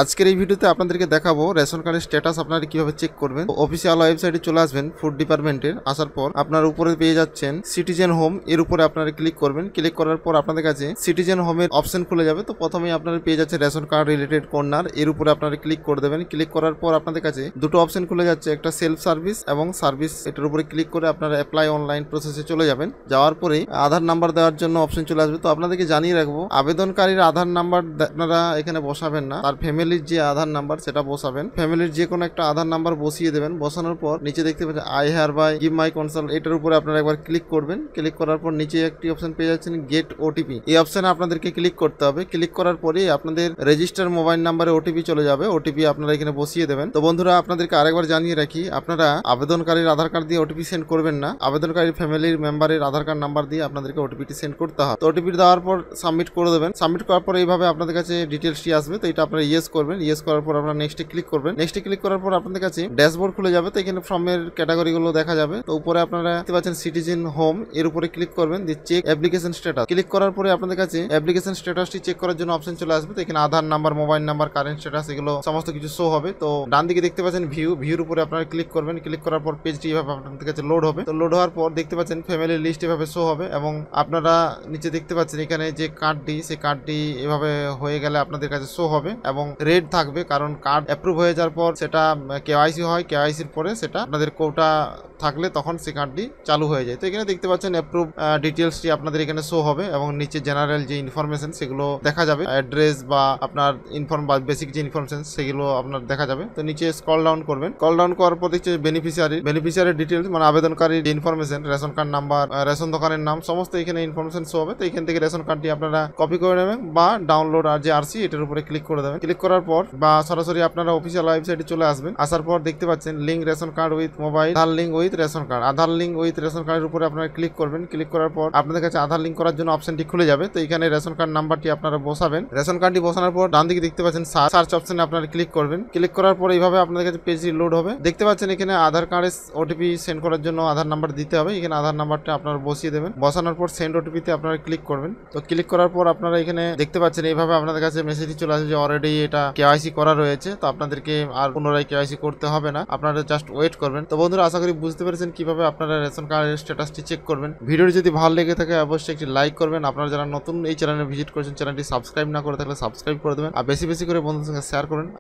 আজকের এই ভিডিওতে আপনাদেরকে দেখাবো রেশন কার্ডের স্ট্যাটাস আপনারা কিভাবে চেক করবেন। অফিসিয়াল ওয়েবসাইটে চলে আসবেন ফুড ডিপার্টমেন্টের। আসার পর আপনার উপরে পেয়ে যাচ্ছেন সিটিজেন হোম, এর উপরে আপনারা ক্লিক করবেন। ক্লিক করার পর আপনাদের কাছে সিটিজেন হোমের অপশন খুলে যাবে। তো প্রথমেই আপনারা পেয়ে যাচ্ছে রেশন কার্ড রিলেটেড কর্নার, এর উপরে আপনারা ক্লিক করে দেবেন। ক্লিক করার পর আপনাদের কাছে দুটো অপশন খুলে যাচ্ছে, একটা সেলফ সার্ভিস এবং সার্ভিস। এটার উপরে ক্লিক করে আপনারা অ্যাপ্লাই অনলাইন প্রসেসে চলে যাবেন। যাওয়ার পরে আধার নাম্বার দেওয়ার জন্য অপশন চলে আসবে। তো আপনাদেরকে জানিয়ে রাখবো, আবেদনকারীর আধার নাম্বার আপনারা এখানে বসাবেন না, তার ফ্যামিলির যে আধার নাম্বার সেটা বসাবেন। ফ্যামিলির যে কোনো একটা আধার নাম্বার বসিয়ে দেবেন। বসানোর পর নিচে দেখতে পাচ্ছেন I hereby give my consent, এটার উপরে আপনারা একবার ক্লিক করবেন। ক্লিক করার পর নিচে একটি অপশন পেয়ে যাচ্ছেন গেট ওটিপি, এই অপশনে আপনাদেরকে ক্লিক করতে হবে। ক্লিক করার পরে আপনাদের রেজিস্টার মোবাইল নাম্বারে ওটিপি চলে যাবে। ওটিপি আপনারা এখানে বসিয়ে দেবেন। তো বন্ধুরা, আপনাদেরকে আরেকবার জানিয়ে রাখি, আপনারা আবেদনকারীর আধার কার্ড দিয়ে ওটিপি সেন্ড করবেন না, আবেদনকারীর ফ্যামিলির মেম্বারের আধার কার্ড নাম্বার দিয়ে আপনাদেরকে ওটিপিটি সেন্ড করতে হবে। তো ওটিপি দেওয়ার পর সাবমিট করে দেবেন। সাবমিট করার পর এইভাবে আপনাদের কাছে ডিটেলসটি আসবে। তো এটা আপনারা ইয়েস করবেন। ইয়েস করার পর আপনারা নেক্সটে ক্লিক করবেন। নেক্সটে ক্লিক করার পর আপনাদের কাছে ড্যাশবোর্ড খুলে যাবে। তো এখানে ফর্মের ক্যাটাগরিগুলো দেখা যাবে। তো উপরে আপনারা দেখতে পাচ্ছেন সিটিজেন হোম, এর উপরে ক্লিক করবেন। দিয়ে চেক অ্যাপ্লিকেশন স্ট্যাটাস ক্লিক করার পরে আপনাদের কাছে অ্যাপ্লিকেশন স্ট্যাটাসটি চেক করার জন্য অপশন চলে আসবে। তো এখানে Aadhaar number, mobile number, current status এগুলো সমস্ত কিছু শো হবে। তো ডান দিকে দেখতে পাচ্ছেন ভিউর উপরে আপনারা ক্লিক করবেন। ক্লিক করার পর পেজটি এভাবে আপনাদের কাছে লোড হবে। তো লোড হওয়ার পর দেখতে পাচ্ছেন ফ্যামিলি লিস্ট এভাবে শো হবে এবং আপনারা নিচে দেখতে পাচ্ছেন এখানে যে কার্ডটি, সেই কার্ডটি এভাবে হয়ে গেলে আপনাদের কাছে শো হবে এবং রেড থাকবে, কারণ কার্ড অ্যাপ্রুভ হয়ে যাওয়ার পর সেটা কেওয়াইসি হয়। কেওয়াইসির পরে সেটা আপনাদের কোটা থাকলে তখন সেই কার্ডটি চালু হয়ে যায়। তো এখানে দেখতে পাচ্ছেন অ্যাপ্রুভ ডিটেলসটি আপনাদের এখানে শো হবে এবং নিচে জেনারেল যে ইনফরমেশন সেগুলো দেখা যাবে, অ্যাড্রেস বা আপনার বা বেসিক যে ইনফরমেশন সেগুলো আপনার দেখা যাবে। তো নিচে স্ক্রল ডাউন করবেন। স্ক্রল ডাউন করার পর দেখছে বেনিফিশিয়ারি ডিটেলস, মানে আবেদনকারীর যে information, ration card number, ration দোকানের নাম, সমস্ত এখানে ইনফরমেশন শো হবে। তো এখান থেকে রেশন কার্ডটি আপনারা কপি করে নেবেন বা ডাউনলোড আর যে আরসি এটার উপরে ক্লিক করে দেবেন। ক্লিক করার পর বা সরাসরি আপনারা অফিসিয়াল ওয়েবসাইটে চলে আসবেন। আসার পর দেখতে পাচ্ছেন link ration card with mobile, Aadhaar link with ration card. Aadhaar link with ration কার্ডের উপরে আপনারা ক্লিক করবেন। ক্লিক করার পর আপনাদের কাছে আধার লিঙ্ক করার জন্য অপশনটি খুলে যাবে। তো এখানে রেশন কার্ড নাম্বারটি আপনারা বসাবেন। রেশন কার্ডটি বসানোর পর ডান দিকে দেখতে পাচ্ছেন সার্চ অপশনে আপনারা ক্লিক করবেন। ক্লিক করার পর এইভাবে আপনাদের কাছে পেজটি লোড হবে। দেখতে পাচ্ছেন এখানে আধার কার্ডের ওটিপি সেন্ড করার জন্য আধার নাম্বার দিতে হবে। এখানে আধার নাম্বারটা আপনারা বসিয়ে দেবেন। বসানোর পর সেন্ড ওটিপিতে আপনারা ক্লিক করবেন। তো ক্লিক করার পর আপনারা এখানে দেখতে পাচ্ছেন এইভাবে আপনাদের কাছে মেসেজটি চলে আসে যে অলরেডি এটা কেওয়াইসি করা রয়েছে। তো আপনাদেরকে আর পুনরায় কেওয়াইসি করতে হবে না, আপনারা জাস্ট ওয়েট করবেন। তো বন্ধুরা, আশা করি বুঝতে পেরেছেন কিভাবে আপনারা রেশন কার্ডের স্ট্যাটাসটি চেক করবেন। ভিডিওটি যদি ভালো লেগে থাকে অবশ্যই একটি লাইক করবেন। আপনারা যারা নতুন এই চ্যানেলে ভিজিট করেছেন, চ্যানেলটি সাবস্ক্রাইব না করে থাকলে সাবস্ক্রাইব করে দেবেন আর বেশি বেশি করে বন্ধুদের সঙ্গে শেয়ার করুন।